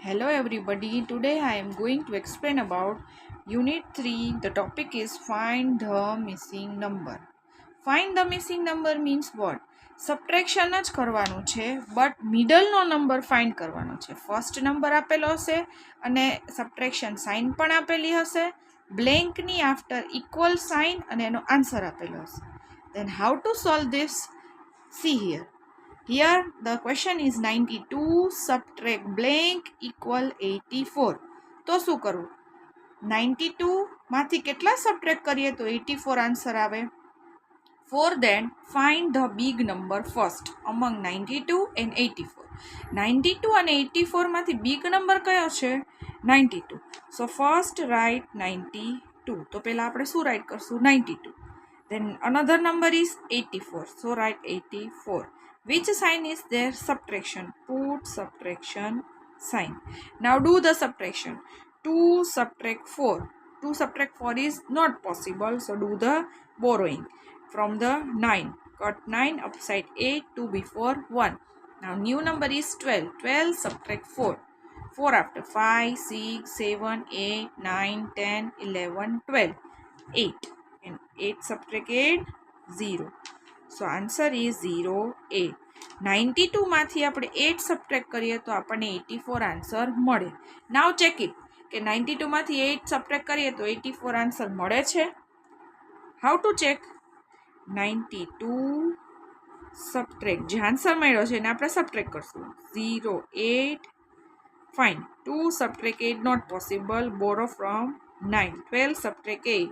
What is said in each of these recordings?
Hello everybody, today I am going to explain about Unit 3. The topic is find the missing number. Find the missing number means what? Subtraction જ કરવાનું છે but મિડલનો number find કરવાનો છે. First number આપેલો હશે અને subtraction sign પણ આપેલી હશે, બ્લેન્કની આફ્ટર ઇક્વલ સાઇન અને એનો આન્સર આપેલો હશે. Then how to solve this? See here. Here the question is 92 subtract blank equal 84. તો શું કરવું? 92 માંથી કેટલા સબટ્રેક્ટ કરીએ તો 84 આન્સર આવે. For that, find the big number first among 92 and 84. 92 અને 84 માંથી big number કયો છે? 92. So first write 92. તો પહેલા આપણે શું રાઇટ કરશું? 92. Then another number is 84. So write 84. Which sign is there? Subtraction. Put subtraction sign. Now do the subtraction. 2 subtract 4. 2 subtract 4 is not possible. So do the borrowing. From the 9. Cut 9 upside 8, 2 before 1. Now new number is 12. 12 subtract 4. 4 after 5, 6, 7, 8, 9, 10, 11, 12. 8. And 8 subtract 8, 0. So answer is 0, 8. 92 માંથી આપણે 8 subtract કરીએ તો આપણને 84 answer મળે. નાવ check it કે 92 માંથી 8 subtract કરીએ તો 84 આન્સર મળે છે. How to check? 92 સબટ્રેક્ટ જે આન્સર મળ્યો છે એને આપણે સબટ્રેક્ટ કરશું. 0, 8. Fine. 2 subtract 8 not possible. Borrow from 9. 12 subtract 8.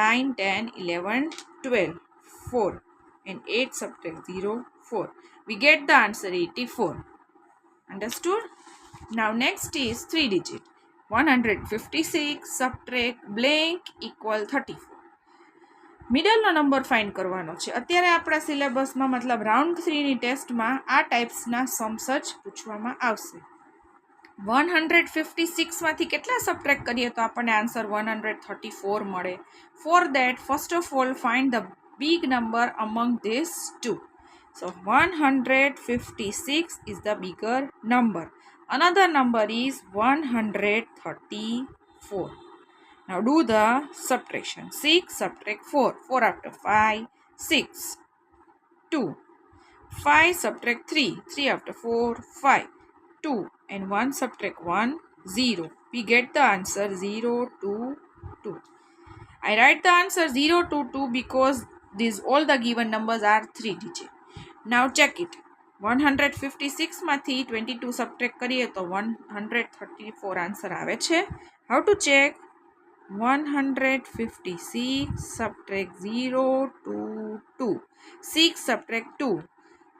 9, 10, 11, 12. 4. And 8 subtract 0, 4. We get the answer 84. Understood? Now next is 3 digit. 156 subtract blank equal 34. મિડલનો નંબર ફાઇન્ડ કરવાનો છે. અત્યારે આપણા સિલેબસમાં મતલબ રાઉન્ડ 3ની ટેસ્ટમાં આ ટાઈપ્સના સમ્સ જ પૂછવામાં આવશે. 156 માંથી કેટલા સબટ્રેક્ટ કરીએ તો આપણને આન્સર 134 મળે. For that first of all find the big number among these two. So 156 is the bigger number. Another number is 134. Now do the subtraction. 6 subtract 4. 4 after 5, 6, 2. 5 subtract 3. 3 after 4, 5, 2. And 1 subtract 1, 0. We get the answer 0, 2, 2. I write the answer 0 to 2 because these all the given numbers are 3 digit. Now check it. 156 માંથી 22 subtract કરીએ તો 134 answer આવે છે. How to check? 156 subtract 0 to 2. 6 subtract 2.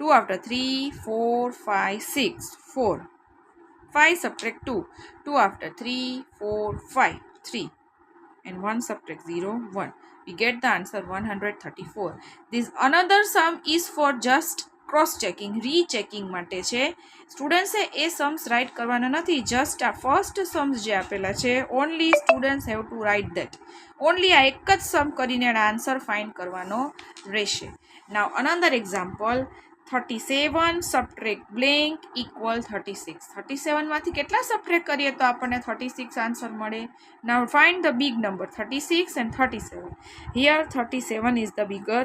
2 after 3, 4, 5, 6, 4. 5 subtract 2. 2 after 3, 4, 5, 3. And 1 subtract 0, 1. We get the answer 134. This another sum is for just cross checking, rechecking માટે છે. સ્ટુડન્ટ્સે એ Sam's right કરવાના નથી. Just આ ફર્સ્ટ સમ્સ જે આપેલા છે only students have to write that. Only આ એક જ સમ કરીને એના આન્સર ફાઇન્ડ કરવાનો રહેશે. નાવ another example 37 subtract blank equal 36. 37 માંથી કેટલા સબટ્રેક્ટ કરીએ તો આપણને 36 આન્સર મળે. Now find the big number 36 and 37. Here 37 is the bigger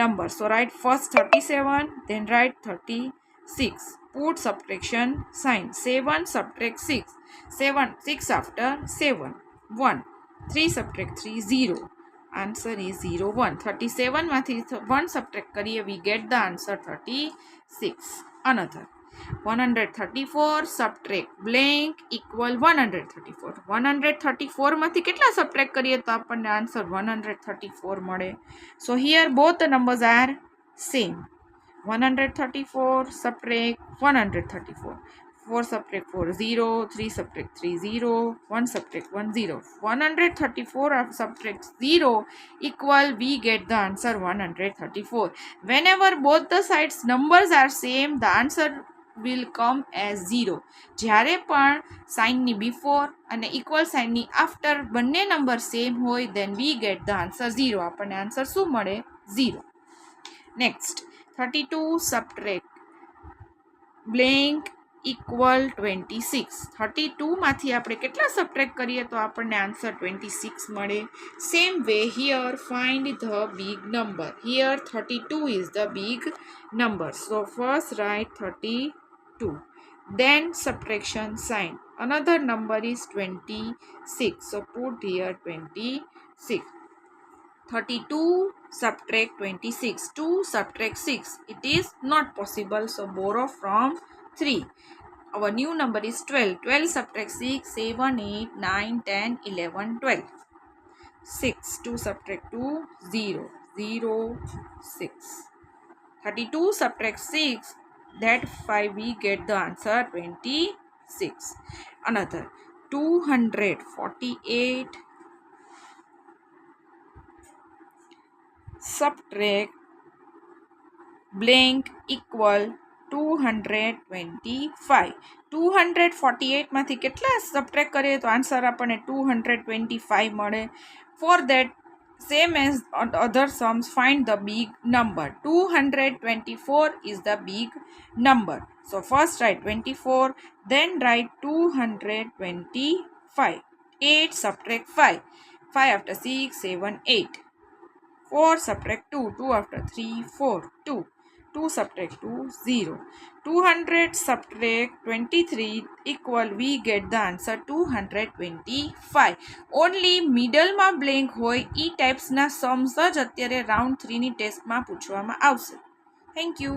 number. So write first 37, then write 36. Put subtraction sign. 7 subtract 6. 6 after 7, 1. 3 subtract 3, 0. Answer is 0, 1. 37 માંથી 1 subtract કરીએ we get the answer 36. Another 134 subtract blank equal 134. 134 માંથી કેટલા subtract કરીએ તો આપણને answer 134 મળે. So here both the numbers are same. 134 subtract 134. 4 subtract 4, 0. 3 subtract 3, 0. 1 subtract 1, 0. 134 subtract 0 equal, we get the answer 134. Whenever both the sides numbers are same, the answer will come as 0. જ્યારે પણ સાઇનની before અને equal સાઇનની after બંને number same હોય then we get the answer 0. આપણને answer શું મળે? 0. Next 32 subtract blank equal 26. 32 માંથી આપણે કેટલા સબટ્રેક્ટ કરીએ તો આપણને આન્સર 26 મળે. Same way here find the big number. Here 32 is the big number. So first write 32. Then subtraction sign. Another number is 26. So put here 26. 32 subtract 26. 2 subtract 6. It is not possible. So borrow from 3. Our new number is 12. 12 subtract 6, 7, 8, 9, 10, 11, 12. 6. 2 subtract 2, 0. 0, 6. 32 subtract 6. That 5 we get the answer 26. Another 248 subtract blank equal 225. 248 માંથી કેટલા subtract કરીએ તો answer આપણને 225 મળે. For that same as other sums, find the big number. 224 is the big number. So first write 24, then write 225. 8 subtract 5. 5 after 6, 7, 8. 4 subtract 2. 2 after 3, 4, 2. 2 subtract 2, 0. 200 subtract 23 equal, we get the answer 225. Only middle માં blank હોય એ ટાઈપ્સના Sam's જ અત્યારે round 3 ની ટેસ્ટમાં પૂછવામાં આવશે. Thank you.